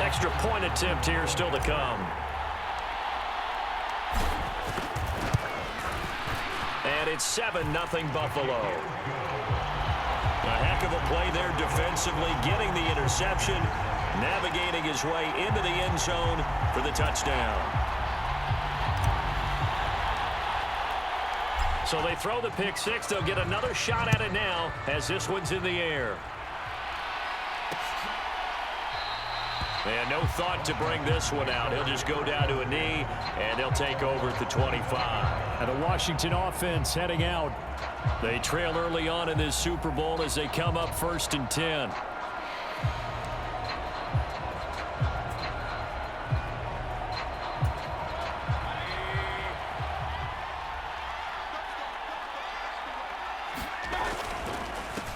Extra point attempt here still to come. And it's 7-0 Buffalo. A heck of a play there defensively, getting the interception, navigating his way into the end zone for the touchdown. So they throw the pick six. They'll get another shot at it now as this one's in the air. And no thought to bring this one out. He'll just go down to a knee, and they'll take over at the 25. And the Washington offense heading out. They trail early on in this Super Bowl as they come up 1st and 10.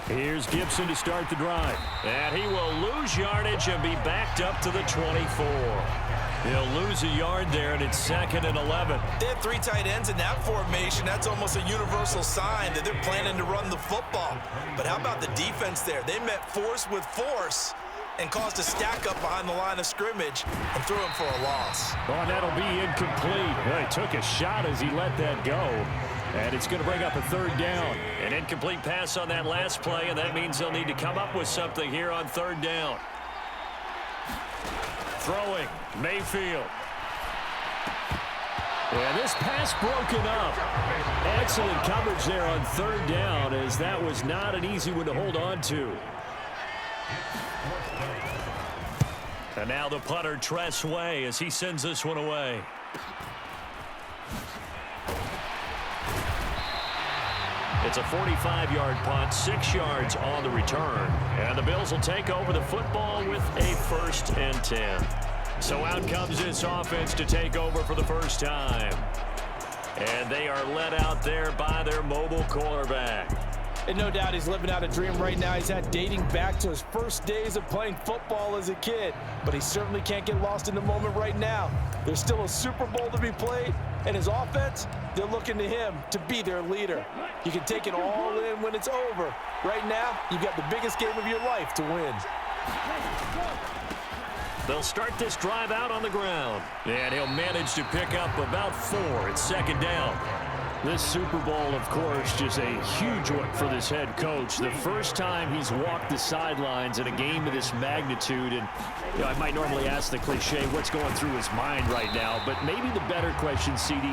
Here's Gibson to start the drive. And he will lose yardage and be backed up to the 24. He'll lose a yard there, and it's 2nd and 11. They have 3 tight ends in that formation. That's almost a universal sign that they're planning to run the football. But how about the defense there? They met force with force and caused a stack up behind the line of scrimmage and threw him for a loss. Oh, that'll be incomplete. Well, he took a shot as he let that go. And it's going to bring up a 3rd down. An incomplete pass on that last play, and that means they'll need to come up with something here on 3rd down. Throwing, Mayfield. And this pass broken up. Excellent coverage there on 3rd down, as that was not an easy one to hold on to. And now the punter, Tress Way, as he sends this one away. It's a 45-yard punt, 6 yards on the return. And the Bills will take over the football with a 1st and 10. So out comes this offense to take over for the first time. And they are led out there by their mobile quarterback. And no doubt he's living out a dream right now. He's had dating back to his first days of playing football as a kid. But he certainly can't get lost in the moment right now. There's still a Super Bowl to be played. And his offense, they're looking to him to be their leader. You can take it all in when it's over. Right now, you've got the biggest game of your life to win. They'll start this drive out on the ground. And he'll manage to pick up about 4 at 2nd down. This Super Bowl, of course, just a huge one for this head coach. The first time he's walked the sidelines in a game of this magnitude. And you know, I might normally ask the cliche, what's going through his mind right now? But maybe the better question, CD,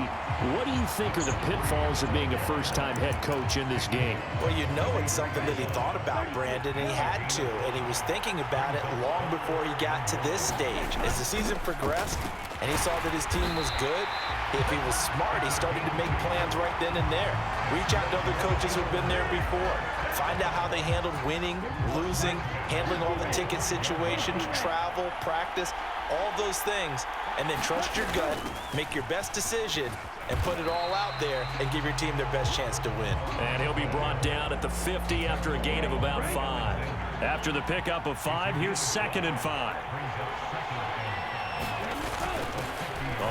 what do you think are the pitfalls of being a first-time head coach in this game? Well, you know it's something that he thought about, Brandon, and he had to. And he was thinking about it long before he got to this stage. As the season progressed and he saw that his team was good, if he was smart, he started to make plans right then and there. Reach out to other coaches who've been there before. Find out how they handled winning, losing, handling all the ticket situations, travel, practice, all those things. And then trust your gut, make your best decision, and put it all out there and give your team their best chance to win. And he'll be brought down at the 50 after a gain of about 5. After the pickup of 5, here's 2nd and 5.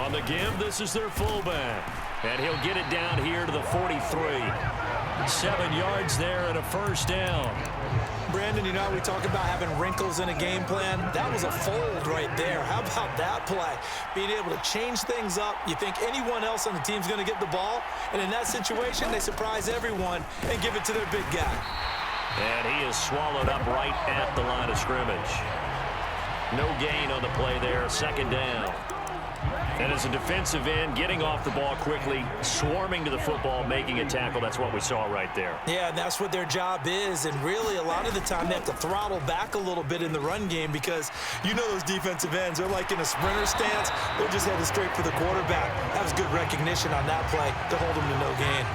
On the give, this is their fullback. And he'll get it down here to the 43. 7 yards there and a 1st down. Brandon, you know, we talk about having wrinkles in a game plan. That was a fold right there. How about that play? Being able to change things up. You think anyone else on the team's going to get the ball, and in that situation, they surprise everyone and give it to their big guy. And he is swallowed up right at the line of scrimmage. No gain on the play there, 2nd down. And as a defensive end, getting off the ball quickly, swarming to the football, making a tackle, that's what we saw right there. Yeah, and that's what their job is. And really, a lot of the time, they have to throttle back a little bit in the run game because you know those defensive ends, they're like in a sprinter stance. They're just headed straight for the quarterback. That was good recognition on that play to hold them to no gain.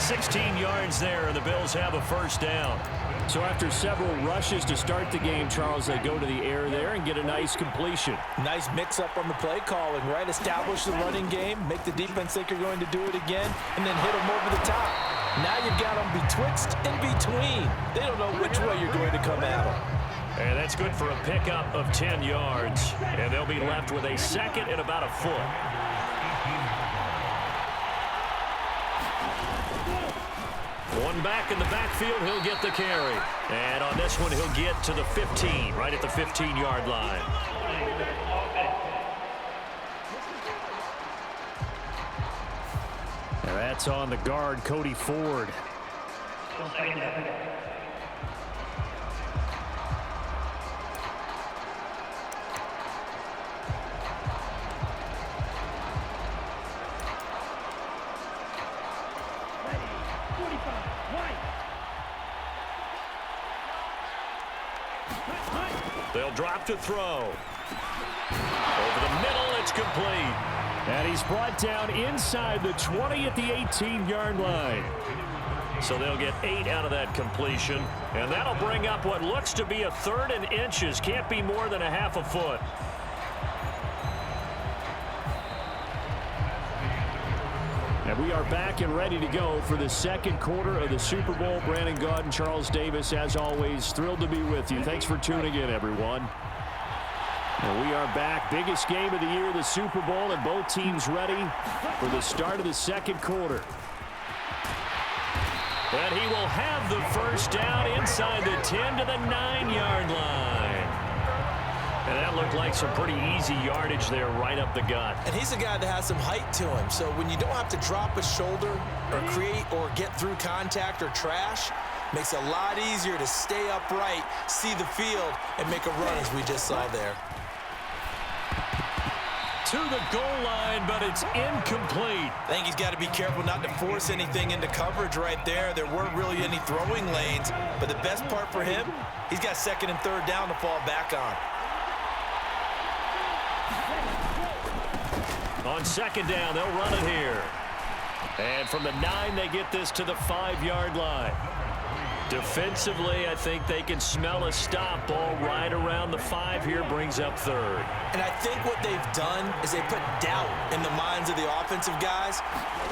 16 yards there, and the Bills have a 1st down. So after several rushes to start the game, Charles, they go to the air there and get a nice completion. Nice mix-up on the play calling, right? Establish the running game, make the defense think you're going to do it again, and then hit them over the top. Now you've got them betwixt and between. They don't know which way you're going to come at them. And that's good for a pickup of 10 yards. And they'll be left with a 2nd and about a foot. One back in the backfield, he'll get the carry. And on this one, he'll get to the 15, right at the 15-yard line. And that's on the guard, Cody Ford. They'll drop to throw. Over the middle, it's complete. And he's brought down inside the 20 at the 18-yard line. So they'll get 8 out of that completion. And that'll bring up what looks to be a 3rd and inches. Can't be more than a half a foot. And we are back and ready to go for the second quarter of the Super Bowl. Brandon Gaudin, Charles Davis, as always, thrilled to be with you. Thanks for tuning in, everyone. And we are back. Biggest game of the year, the Super Bowl, and both teams ready for the start of the second quarter. And he will have the first down inside the 10 to the 9-yard line. And that looked like some pretty easy yardage there right up the gut. And he's a guy that has some height to him. So when you don't have to drop a shoulder or create or get through contact or trash, makes it a lot easier to stay upright, see the field, and make a run as we just saw there. To the goal line, but it's incomplete. I think he's got to be careful not to force anything into coverage right there. There weren't really any throwing lanes, but the best part for him, he's got 2nd and 3rd down to fall back on. On 2nd down, they'll run it here. And from the 9, they get this to the 5-yard line. Defensively, I think they can smell a stop. Ball right around the 5 here, brings up 3rd. And I think what they've done is they put doubt in the minds of the offensive guys.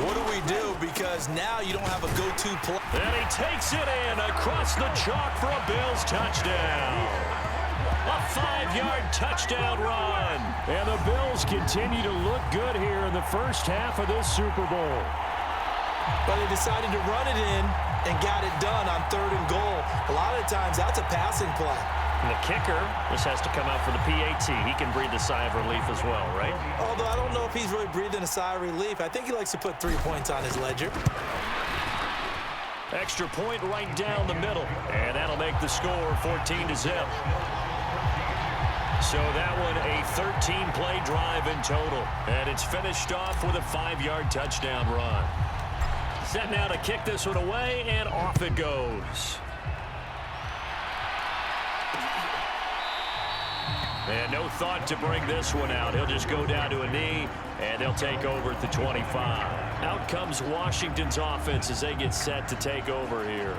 What do we do? Because now you don't have a go-to play. And he takes it in across the chalk for a Bills touchdown. A 5-yard touchdown run. And the Bills continue to look good here in the first half of this Super Bowl. But they decided to run it in and got it done on 3rd and goal. A lot of the times, that's a passing play. And the kicker, this has to come out for the PAT. He can breathe a sigh of relief as well, right? Although I don't know if he's really breathing a sigh of relief. I think he likes to put 3 points on his ledger. Extra point right down the middle. And that'll make the score 14-0. So that one a 13-play drive in total. And it's finished off with a 5-yard touchdown run. Set now to kick this one away, and off it goes. And no thought to bring this one out. He'll just go down to a knee, and they'll take over at the 25. Out comes Washington's offense as they get set to take over here.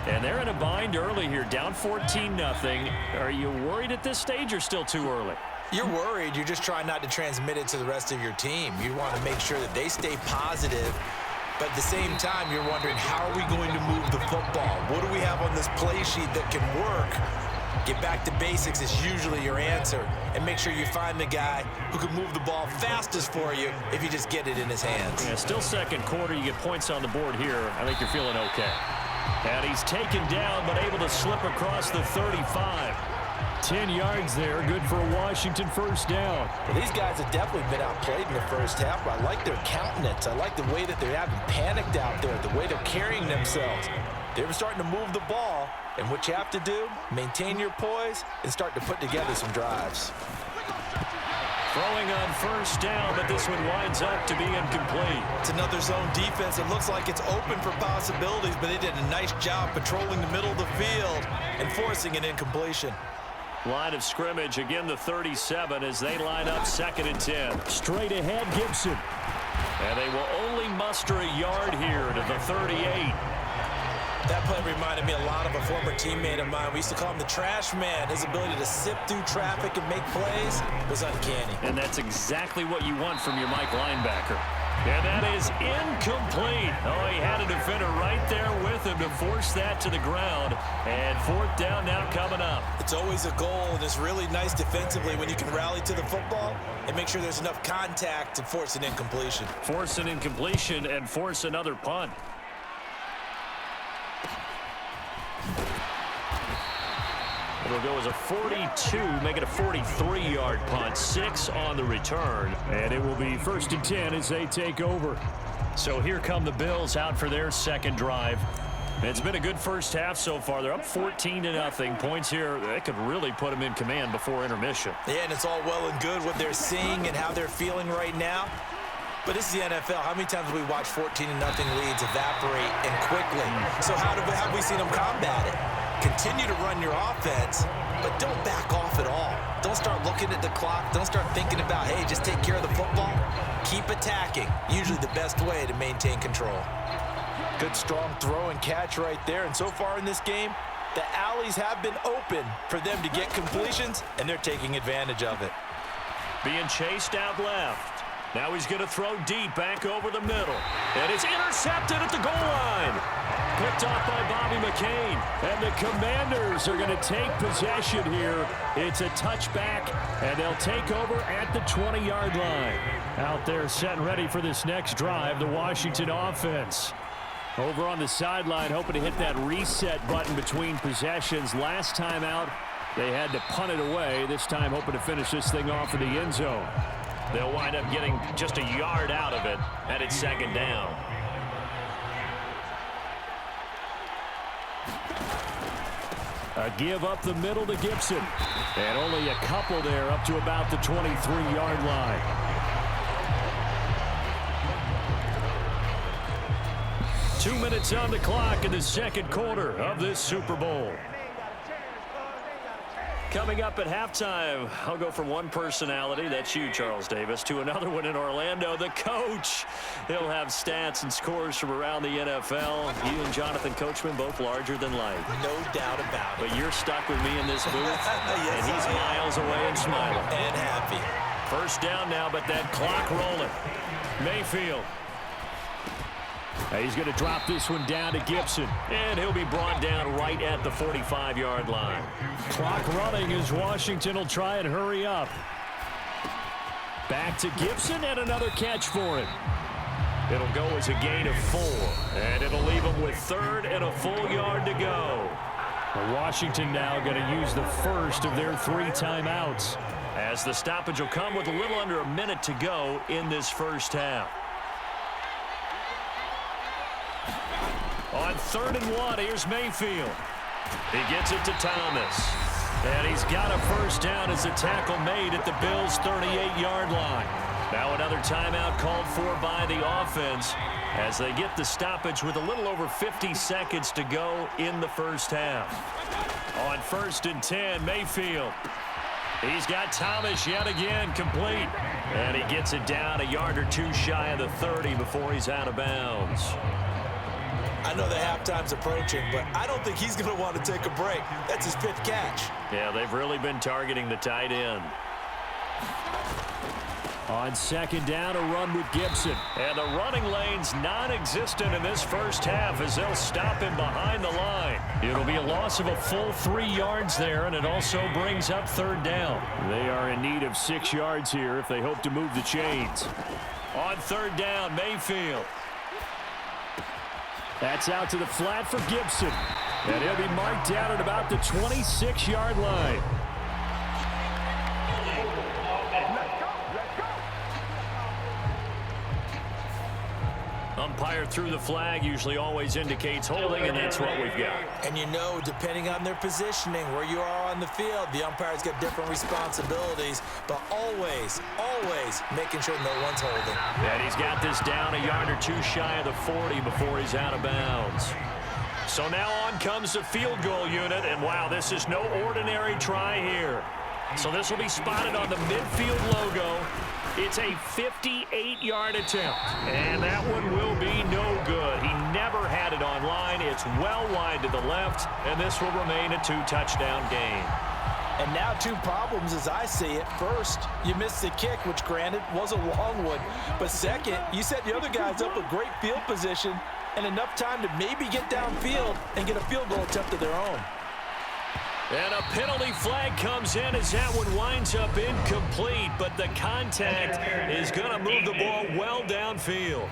And they're in a bind early here, down 14-0. Are you worried at this stage or still too early? You're worried. You're just trying not to transmit it to the rest of your team. You want to make sure that they stay positive. But at the same time, you're wondering, how are we going to move the football? What do we have on this play sheet that can work? Get back to basics is usually your answer. And make sure you find the guy who can move the ball fastest for you if you just get it in his hands. Yeah, still second quarter. You get points on the board here. I think you're feeling okay. And he's taken down, but able to slip across the 35. 10 yards there, good for a Washington first down. Well, these guys have definitely been outplayed in the first half, but I like their countenance. I like the way that they haven't panicked out there, the way they're carrying themselves. They're starting to move the ball, and what you have to do, maintain your poise and start to put together some drives. Throwing on first down, but this one winds up to be incomplete. It's another zone defense. It looks like it's open for possibilities, but they did a nice job patrolling the middle of the field and forcing an incompletion. Line of scrimmage, again the 37 as they line up 2nd and 10. Straight ahead, Gibson. And they will only muster a yard here to the 38. That play reminded me a lot of a former teammate of mine. We used to call him the trash man. His ability to sift through traffic and make plays was uncanny. And that's exactly what you want from your Mike linebacker. And that is incomplete. Oh, he had a defender right there with him to force that to the ground. And 4th down now coming up. It's always a goal, and it's really nice defensively when you can rally to the football and make sure there's enough contact to force an incompletion. Force an incompletion and force another punt. It'll go as a 42, make it a 43-yard punt, 6 on the return. And it will be 1st and 10 as they take over. So here come the Bills out for their second drive. It's been a good first half so far. They're up 14-0. Points here, they could really put them in command before intermission. Yeah, and it's all well and good what they're seeing and how they're feeling right now. But this is the NFL. How many times have we watched 14-0 leads evaporate and quickly? So have we seen them combat it? Continue to run your offense, but don't back off at all. Don't start looking at the clock. Don't start thinking about, hey, just take care of the football. Keep attacking. Usually the best way to maintain control. Good strong throw and catch right there. And so far in this game, the alleys have been open for them to get completions, and they're taking advantage of it. Being chased out left. Now he's going to throw deep back over the middle. And it's intercepted at the goal line. Picked off by Bobby McCain. And the Commanders are going to take possession here. It's a touchback, and they'll take over at the 20-yard line. Out there set and ready for this next drive, the Washington offense. Over on the sideline, hoping to hit that reset button between possessions. Last time out, they had to punt it away. This time, hoping to finish this thing off in the end zone. They'll wind up getting just a yard out of it, and it's 2nd down. A give up the middle to Gibson. And only a couple there up to about the 23-yard line. Two minutes on the clock in the second quarter of this Super Bowl. Coming up at halftime, I'll go from one personality, that's you, Charles Davis, to another one in Orlando, the coach. He'll have stats and scores from around the NFL. You and Jonathan Coachman, both larger than life. No doubt about it. But you're stuck with me in this booth, yes, and he's miles away and smiling. And happy. First down now, but that clock rolling. Mayfield. He's going to drop this one down to Gibson, and he'll be brought down right at the 45-yard line. Clock running as Washington will try and hurry up. Back to Gibson, and another catch for him. It'll go as a gain of 4, and it'll leave him with 3rd and a full yard to go. Washington now going to use the first of their 3 timeouts, as the stoppage will come with a little under a minute to go in this first half. On 3rd and 1, here's Mayfield. He gets it to Thomas. And he's got a first down as a tackle made at the Bills' 38-yard line. Now another timeout called for by the offense as they get the stoppage with a little over 50 seconds to go in the first half. On 1st and 10, Mayfield. He's got Thomas yet again complete. And he gets it down a yard or 2 shy of the 30 before he's out of bounds. I know the halftime's approaching, but I don't think he's going to want to take a break. That's his 5th catch. Yeah, they've really been targeting the tight end. On 2nd down, a run with Gibson. And the running lane's non-existent in this first half as they'll stop him behind the line. It'll be a loss of a full 3 yards there, and it also brings up 3rd down. They are in need of 6 yards here if they hope to move the chains. On 3rd down, Mayfield. That's out to the flat for Gibson. And he'll be marked down at about the 26-yard line. Umpire threw the flag, usually always indicates holding, and that's what we've got. And you know, depending on their positioning, where you are on the field, the umpire's got different responsibilities, but always, always making sure no one's holding. And he's got this down a yard or 2 shy of the 40 before he's out of bounds. So now on comes the field goal unit, and wow, this is no ordinary try here. So this will be spotted on the midfield logo. It's a 58-yard attempt, and that one will be no good. He never had it on line. It's well wide to the left, and this will remain a 2-touchdown game. And now 2 problems as I see it. First, you missed the kick, which granted was a long one. But second, you set the other guys up with great field position and enough time to maybe get downfield and get a field goal attempt of their own. And a penalty flag comes in as that one winds up incomplete, but the contact is going to move the ball well downfield.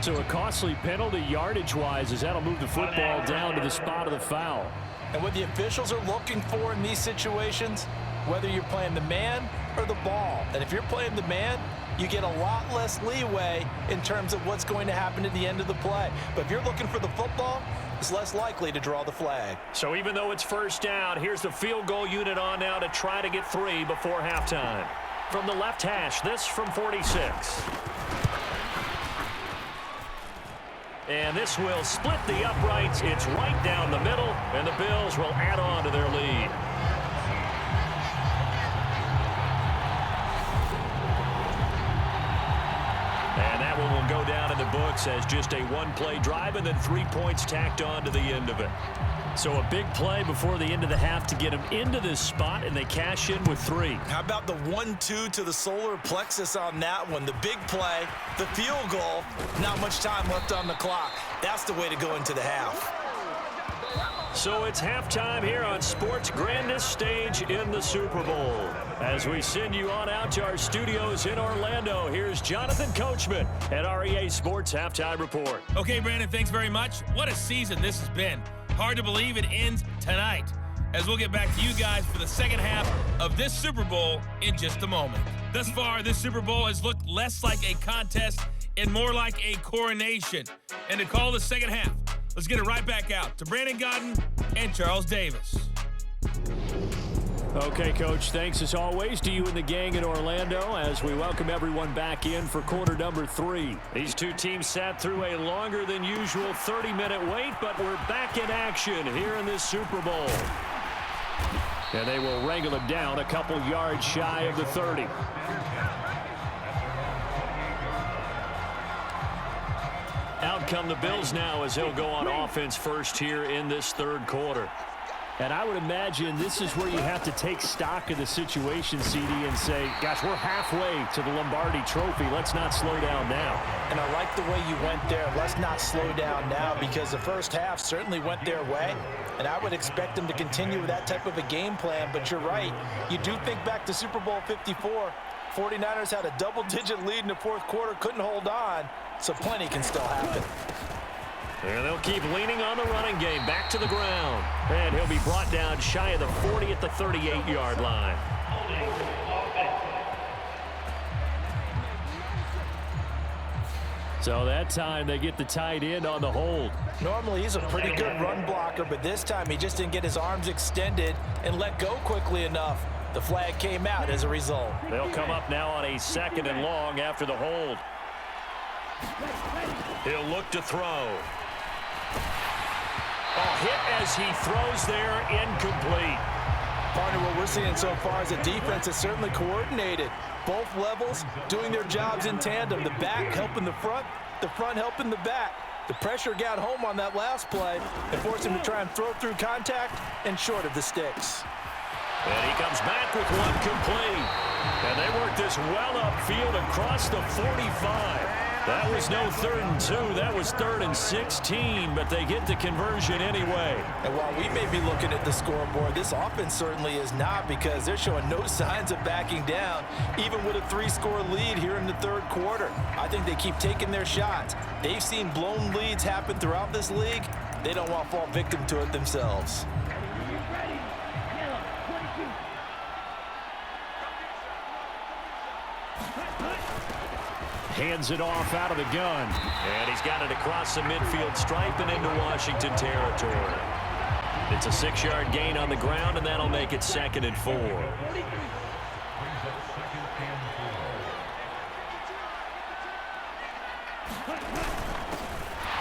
So a costly penalty yardage-wise as that'll move the football down to the spot of the foul. And what the officials are looking for in these situations, whether you're playing the man or the ball, and if you're playing the man, you get a lot less leeway in terms of what's going to happen at the end of the play. But if you're looking for the football, it's less likely to draw the flag. So even though it's first down, here's the field goal unit on now to try to get 3 before halftime. From the left hash, this from 46. And this will split the uprights. It's right down the middle, and the Bills will add on to their lead. And that one will go down in the books as just a one-play drive and then 3 points tacked on to the end of it. So a big play before the end of the half to get them into this spot, and they cash in with 3. How about the 1-2 to the solar plexus on that one? The big play, the field goal, not much time left on the clock. That's the way to go into the half. So it's halftime here on sports' grandest stage in the Super Bowl. As we send you on out to our studios in Orlando, here's Jonathan Coachman at REA Sports Halftime Report. Okay, Brandon, thanks very much. What a season this has been. Hard to believe it ends tonight, as we'll get back to you guys for the second half of this Super Bowl in just a moment. Thus far, this Super Bowl has looked less like a contest and more like a coronation. And to call the second half, let's get it right back out to Brandon Godden and Charles Davis. Okay, Coach, thanks as always to you and the gang in Orlando as we welcome everyone back in for quarter number 3. These two teams sat through a longer than usual 30-minute wait, but we're back in action here in this Super Bowl. And they will wrangle him down a couple yards shy of the 30. Out come the Bills now as they'll go on offense first here in this third quarter. And I would imagine this is where you have to take stock of the situation, CD, and say, gosh, we're halfway to the Lombardi Trophy. Let's not slow down now. And I like the way you went there. Let's not slow down now, because the first half certainly went their way. And I would expect them to continue with that type of a game plan. But you're right. You do think back to Super Bowl 54. 49ers had a double-digit lead in the fourth quarter, couldn't hold on, so plenty can still happen. And they'll keep leaning on the running game back to the ground. And he'll be brought down shy of the 40 at the 38-yard line. So that time they get the tight end on the hold. Normally he's a pretty good run blocker, but this time he just didn't get his arms extended and let go quickly enough. The flag came out as a result. They'll come up now on a 2nd and long after the hold. He'll look to throw. Hit as he throws there, incomplete. Partner, what we're seeing so far is a defense that's certainly coordinated. Both levels doing their jobs in tandem. The back helping the front helping the back. The pressure got home on that last play and forced him to try and throw through contact and short of the sticks. And he comes back with one complete. And they work this well upfield across the 45. That was no 3rd and 2. That was 3rd and 16, but they get the conversion anyway. And while we may be looking at the scoreboard, this offense certainly is not, because they're showing no signs of backing down, even with a 3-score lead here in the third quarter. I think they keep taking their shots. They've seen blown leads happen throughout this league. They don't want to fall victim to it themselves. Hands it off out of the gun. And he's got it across the midfield stripe and into Washington territory. It's a 6-yard gain on the ground, and that'll make it 2nd and 4.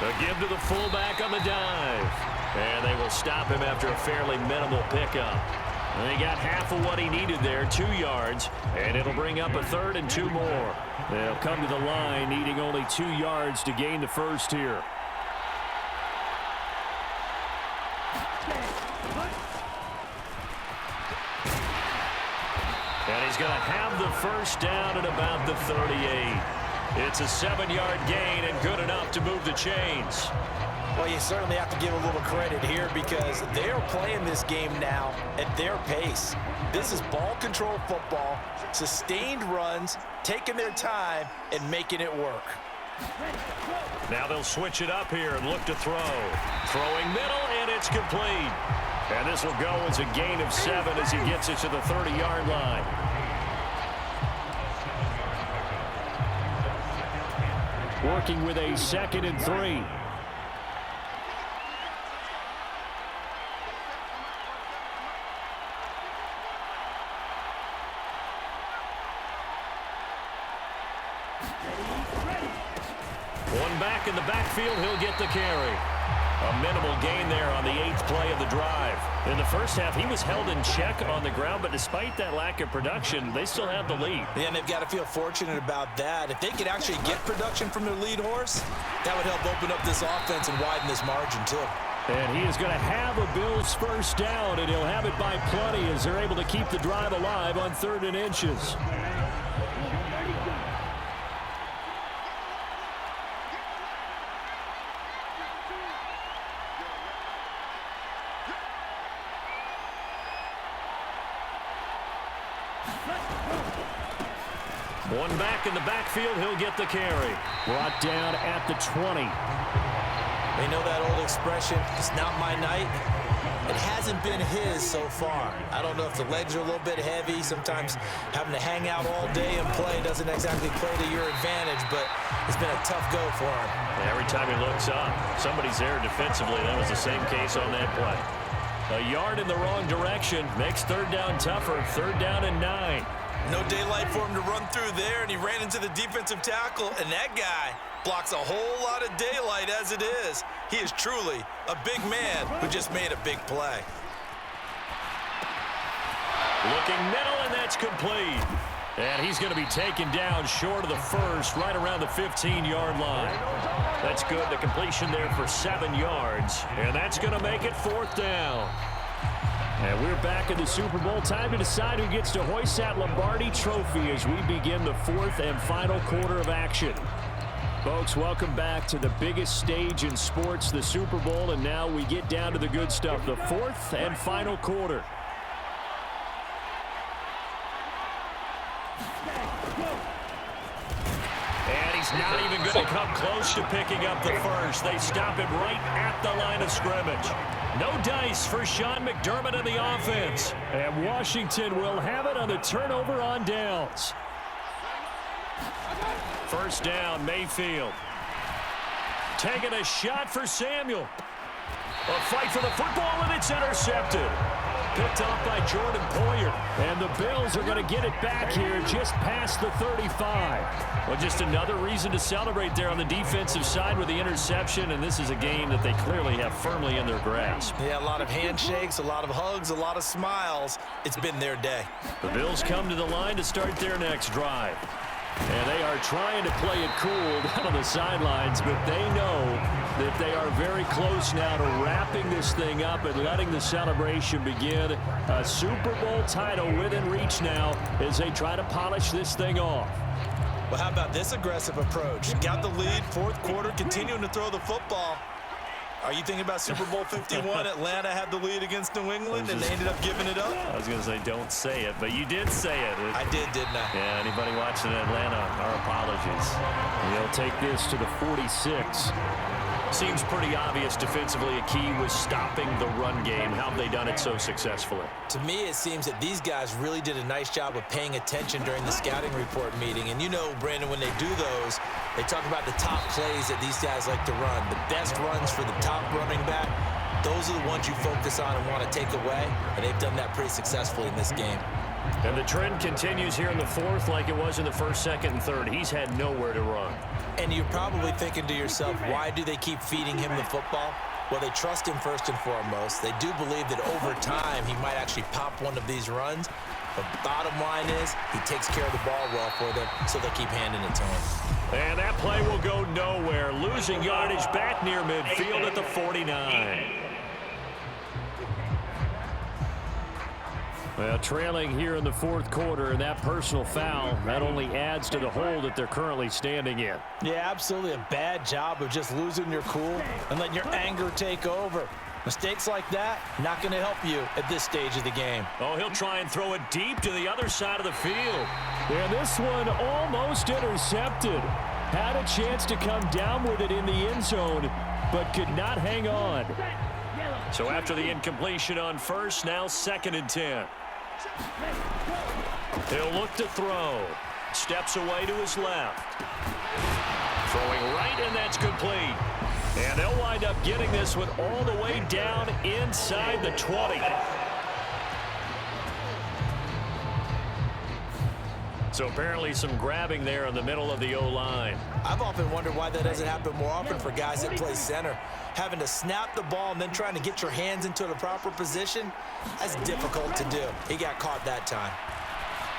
A give to the fullback on the dive. And they will stop him after a fairly minimal pickup. And he got half of what he needed there, 2 yards, and it'll bring up a 3rd and 2 more. They'll come to the line needing only 2 yards to gain the first here. And he's going to have the first down at about the 38. It's a 7-yard gain and good enough to move the chains. Well, you certainly have to give a little credit here, because they are playing this game now at their pace. This is ball control football, sustained runs, taking their time, and making it work. Now they'll switch it up here and look to throw. Throwing middle, and it's complete. And this will go as a gain of 7 as he gets it to the 30-yard line. Working with a 2nd and 3. One back in the backfield, he'll get the carry. A minimal gain there on the 8th play of the drive. In the first half, he was held in check on the ground, but despite that lack of production, they still have the lead. Yeah, and they've got to feel fortunate about that. If they could actually get production from their lead horse, that would help open up this offense and widen this margin, too. And he is going to have a Bills first down, and he'll have it by plenty as they're able to keep the drive alive on 3rd and inches. One back in the backfield, he'll get the carry. Brought down at the 20. They know that old expression, it's not my night. It hasn't been his so far. I don't know if the legs are a little bit heavy. Sometimes having to hang out all day and play doesn't exactly play to your advantage, but it's been a tough go for him. Every time he looks up, somebody's there defensively. That was the same case on that play. A yard in the wrong direction makes 3rd down tougher. 3rd down and 9. No daylight for him to run through there, and he ran into the defensive tackle, and that guy blocks a whole lot of daylight as it is. He is truly a big man who just made a big play. Looking middle, and that's complete. And he's going to be taken down short of the first, right around the 15-yard line. That's good. The completion there for 7 yards, and that's going to make it 4th down. And we're back in the Super Bowl. Time to decide who gets to hoist that Lombardi trophy as we begin the 4th and final quarter of action. Folks, welcome back to the biggest stage in sports, the Super Bowl, and now we get down to the good stuff, the 4th and final quarter. And he's not even going to come close to picking up the first. They stop him right at the line of scrimmage. No dice for Sean McDermott and the offense. And Washington will have it on the turnover on downs. First down, Mayfield. Taking a shot for Samuel. A fight for the football, and it's intercepted. Picked off by Jordan Poyer. And the Bills are going to get it back here just past the 35. Well, just another reason to celebrate there on the defensive side with the interception, and this is a game that they clearly have firmly in their grasp. Yeah, a lot of handshakes, a lot of hugs, a lot of smiles. It's been their day. The Bills come to the line to start their next drive. And they are trying to play it cool down on the sidelines, but they know that they are very close now to wrapping this thing up and letting the celebration begin. A Super Bowl title within reach now as they try to polish this thing off. Well, how about this aggressive approach? Got the lead, 4th quarter, continuing to throw the football. Are you thinking about Super Bowl 51? Atlanta had the lead against New England, and they ended up giving it up? I was going to say, don't say it, but you did say it. I did, didn't I? Yeah, anybody watching Atlanta, our apologies. They'll take this to the 46. Seems pretty obvious defensively a key was stopping the run game. How have they done it so successfully? To me, it seems that these guys really did a nice job of paying attention during the scouting report meeting. And you know, Brandon, when they do those, they talk about the top plays that these guys like to run. The best runs for the top running back, those are the ones you focus on and want to take away. And they've done that pretty successfully in this game. And the trend continues here in the 4th like it was in the 1st, 2nd, and 3rd. He's had nowhere to run. And you're probably thinking to yourself, why do they keep feeding him the football? Well, they trust him first and foremost. They do believe that over time he might actually pop one of these runs. But the bottom line is he takes care of the ball well for them, so they keep handing it to him. And that play will go nowhere. Losing yardage back near midfield at the 49. Well, trailing here in the 4th quarter, and that personal foul, that only adds to the hole that they're currently standing in. Yeah, absolutely a bad job of just losing your cool and letting your anger take over. Mistakes like that, not going to help you at this stage of the game. Oh, he'll try and throw it deep to the other side of the field. And this one almost intercepted. Had a chance to come down with it in the end zone, but could not hang on. So after the incompletion on first, now 2nd and 10. He'll look to throw. Steps away to his left. Throwing right, and that's complete. And they'll wind up getting this one all the way down inside the 20. So apparently some grabbing there in the middle of the O-line. I've often wondered why that doesn't happen more often for guys that play center. Having to snap the ball and then trying to get your hands into the proper position, that's difficult to do. He got caught that time.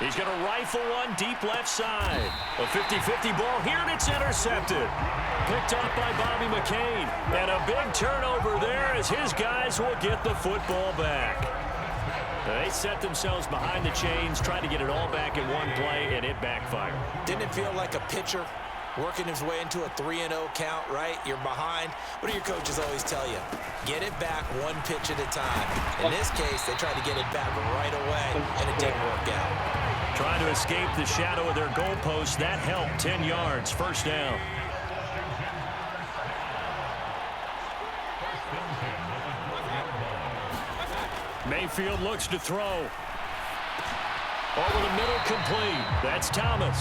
He's going to rifle one deep left side. A 50-50 ball here, and it's intercepted. Picked off by Bobby McCain. And a big turnover there as his guys will get the football back. They set themselves behind the chains, trying to get it all back in one play, and it backfired. Didn't it feel like a pitcher working his way into a 3-0 count, right? You're behind. What do your coaches always tell you? Get it back one pitch at a time. In this case, they tried to get it back right away, and it didn't work out. Trying to escape the shadow of their goalpost. That helped. 10 yards, 1st down. Mayfield looks to throw. Over the middle, complete. That's Thomas.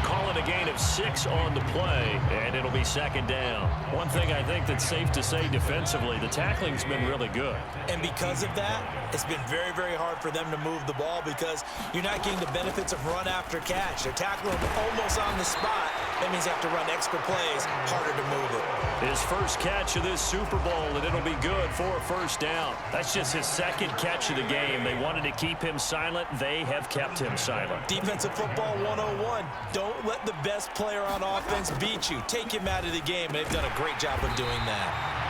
Calling a gain of 6 on the play, and it'll be 2nd down. One thing I think that's safe to say defensively, the tackling's been really good. And because of that, it's been very, very hard for them to move the ball because you're not getting the benefits of run after catch. They're tackling them almost on the spot. That means you have to run extra plays, harder to move it. His first catch of this Super Bowl, and it'll be good for a 1st down. That's just his 2nd catch of the game. They wanted to keep him silent. They have kept him silent. Defensive football 101. Don't let the best player on offense beat you. Take him out of the game. They've done a great job of doing that.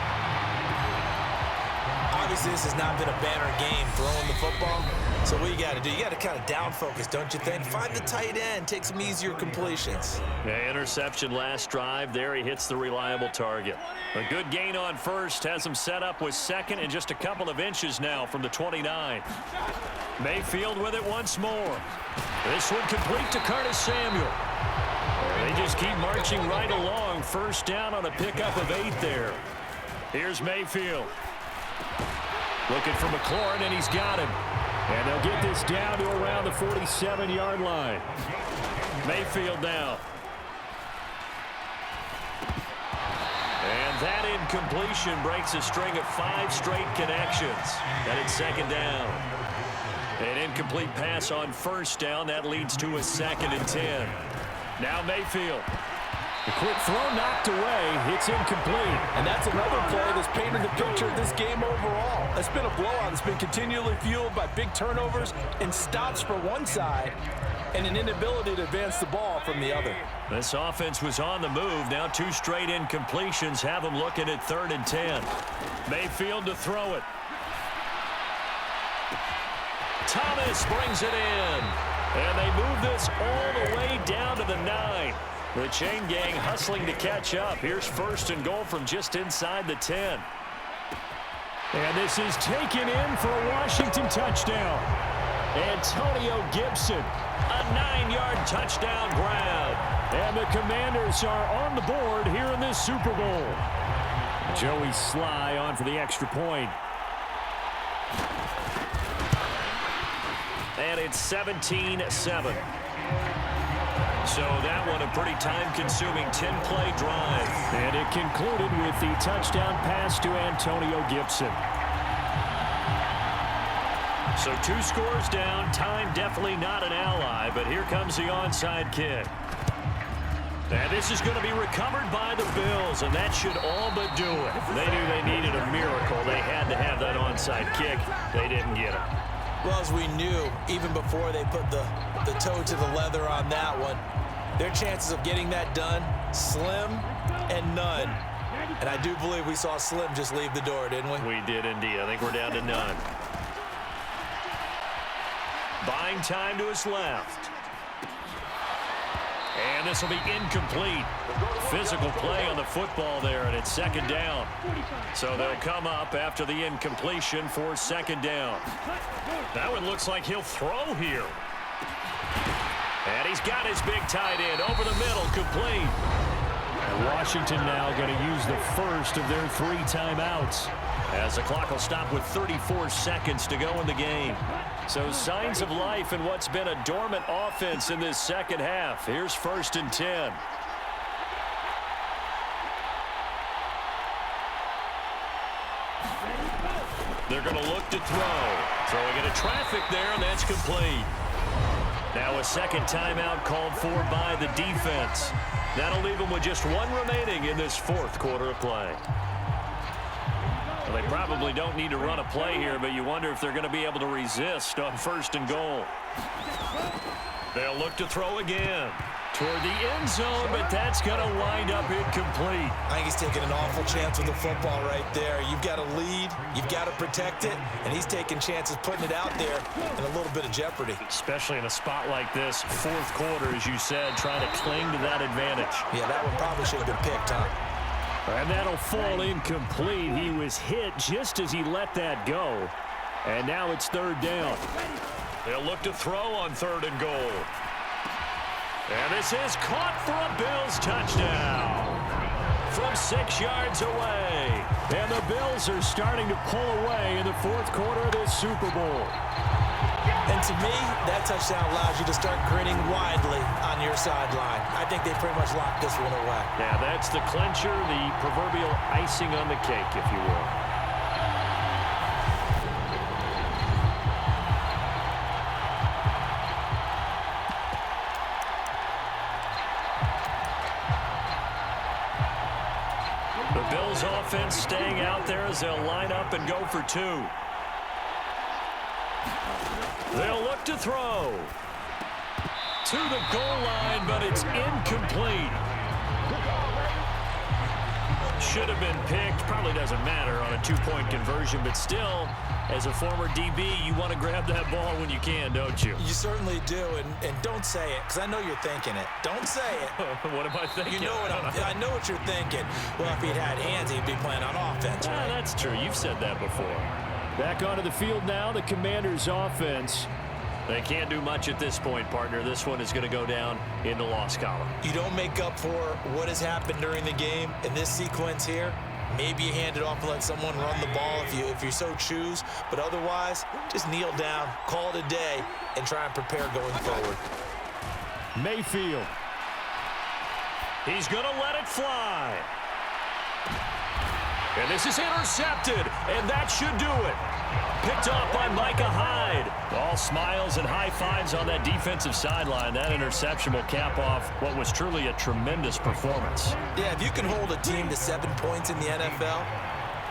Obviously, this has not been a banner game throwing the football. So what you got to do, you got to kind of down focus, don't you think? Find the tight end, take some easier completions. Yeah, interception last drive. There he hits the reliable target. A good gain on first has him set up with 2nd and just a couple of inches now from the 29. Mayfield with it once more. This one complete to Curtis Samuel. They just keep marching right along. 1st down on a pickup of 8 there. Here's Mayfield. Looking for McLaurin, and he's got him. And they'll get this down to around the 47-yard line. Mayfield now. And that incompletion breaks a string of 5 straight connections. And it's 2nd down. An incomplete pass on 1st down. That leads to a 2nd and 10. Now Mayfield. The quick throw knocked away. It's incomplete. And that's another play that's painted the picture of this game overall. It's been a blowout. It's been continually fueled by big turnovers and stops for one side and an inability to advance the ball from the other. This offense was on the move. Now 2 straight incompletions have them looking at 3rd and 10. Mayfield to throw it. Thomas brings it in. And they move this all the way down to the 9. The chain gang hustling to catch up. Here's 1st and goal from just inside the 10. And this is taken in for a Washington touchdown. Antonio Gibson, a 9-yard touchdown grab. And the Commanders are on the board here in this Super Bowl. Joey Sly on for the extra point. And it's 17-7. So that one a pretty time-consuming 10-play drive. And it concluded with the touchdown pass to Antonio Gibson. So 2 scores down. Time definitely not an ally, but here comes the onside kick. And this is going to be recovered by the Bills, and that should all but do it. They knew they needed a miracle. They had to have that onside kick. They didn't get it. Well, as we knew, even before they put the toe to the leather on that one, their chances of getting that done, slim and none. And I do believe we saw Slim just leave the door, didn't we? We did indeed. I think we're down to none. Buying time to his left. And this will be incomplete. Physical play on the football there, and it's 2nd down. So they'll come up after the incompletion for 2nd down. That one looks like he'll throw here. And he's got his big tight end over the middle, complete. And Washington now going to use the first of their 3 timeouts, as the clock will stop with 34 seconds to go in the game. So signs of life in what's been a dormant offense in this second half. Here's 1st and 10. They're going to look to throw. Throwing into traffic there, and that's complete. Now a second timeout called for by the defense. That'll leave them with just 1 remaining in this 4th quarter of play. Well, they probably don't need to run a play here, but you wonder if they're going to be able to resist on 1st and goal. They'll look to throw again toward the end zone, but that's going to wind up incomplete. I think he's taking an awful chance with the football right there. You've got to lead, you've got to protect it, and he's taking chances putting it out there in a little bit of jeopardy. Especially in a spot like this, 4th quarter, as you said, trying to cling to that advantage. Yeah, that one probably should have been picked, huh? And that'll fall incomplete. He was hit just as he let that go. And now it's 3rd down. They'll look to throw on 3rd and goal. And this is caught for a Bills touchdown from 6 yards away. And the Bills are starting to pull away in the 4th quarter of this Super Bowl. And to me, that touchdown allows you to start grinning widely on your sideline. I think they pretty much locked this one away. Yeah, that's the clincher, the proverbial icing on the cake, if you will. The Bills offense staying out there as they'll line up and go for 2. They'll look to throw to the goal line, but it's incomplete. Should have been picked. Probably doesn't matter on a 2-point conversion, but still, as a former DB, you want to grab that ball when you can, don't you? You certainly do, and don't say it, because I know you're thinking it. Don't say it. What am I thinking? You know what I know what you're thinking. Well, if he'd had hands, he'd be playing on offense, right? That's true. You've said that before. Back onto the field now, the Commanders' offense. They can't do much at this point, partner. This one is going to go down in the loss column. You don't make up for what has happened during the game in this sequence here. Maybe you hand it off and let someone run the ball if you so choose. But otherwise, just kneel down, call it a day, and try and prepare going forward. Mayfield. He's going to let it fly. And this is intercepted, and that should do it. Picked off by Micah Hyde. All smiles and high fives on that defensive sideline. That interception will cap off what was truly a tremendous performance. Yeah, if you can hold a team to 7 points in the NFL,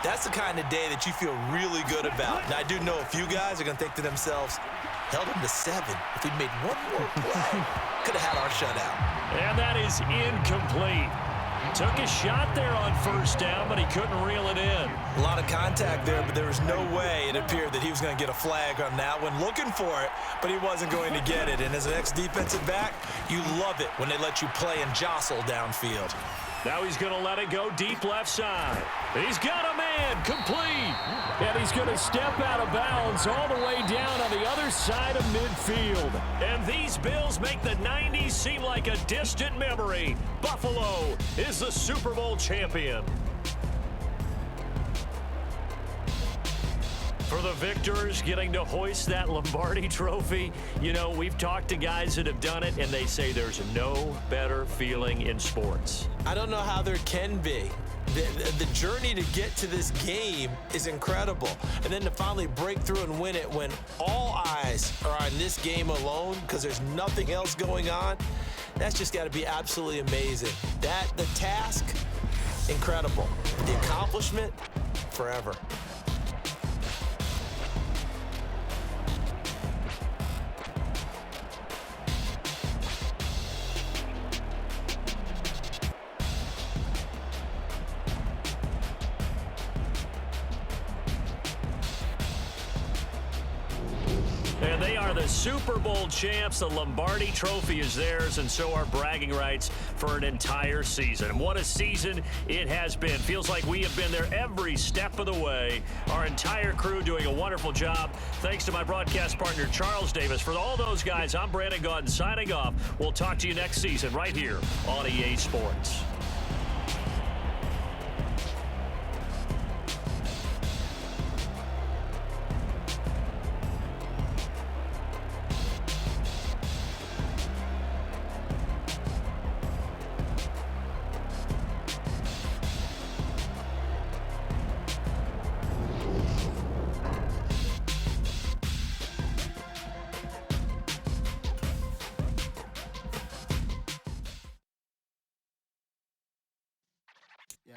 that's the kind of day that you feel really good about. Now, I do know a few guys are going to think to themselves, held him to 7. If he'd made one more play, could have had our shutout. And that is incomplete. Took a shot there on 1st down, but he couldn't reel it in. A lot of contact there, but there was no way it appeared that he was going to get a flag on that one. Looking for it, but he wasn't going to get it. And as an ex-defensive back, you love it when they let you play and jostle downfield. Now he's going to let it go deep left side. He's got a man, complete. And he's going to step out of bounds all the way down on the other side of midfield. And these Bills make the 90s seem like a distant memory. Buffalo is the Super Bowl champion. For the victors getting to hoist that Lombardi trophy, you know, we've talked to guys that have done it, and they say there's no better feeling in sports. I don't know how there can be. The journey to get to this game is incredible. And then to finally break through and win it when all eyes are on this game alone because there's nothing else going on, that's just got to be absolutely amazing. The task, incredible. The accomplishment, forever. And they are the Super Bowl champs. The Lombardi trophy is theirs, and so are bragging rights for an entire season. And what a season it has been. Feels like we have been there every step of the way. Our entire crew doing a wonderful job. Thanks to my broadcast partner, Charles Davis. For all those guys, I'm Brandon Gaudin signing off. We'll talk to you next season right here on EA Sports. Yeah.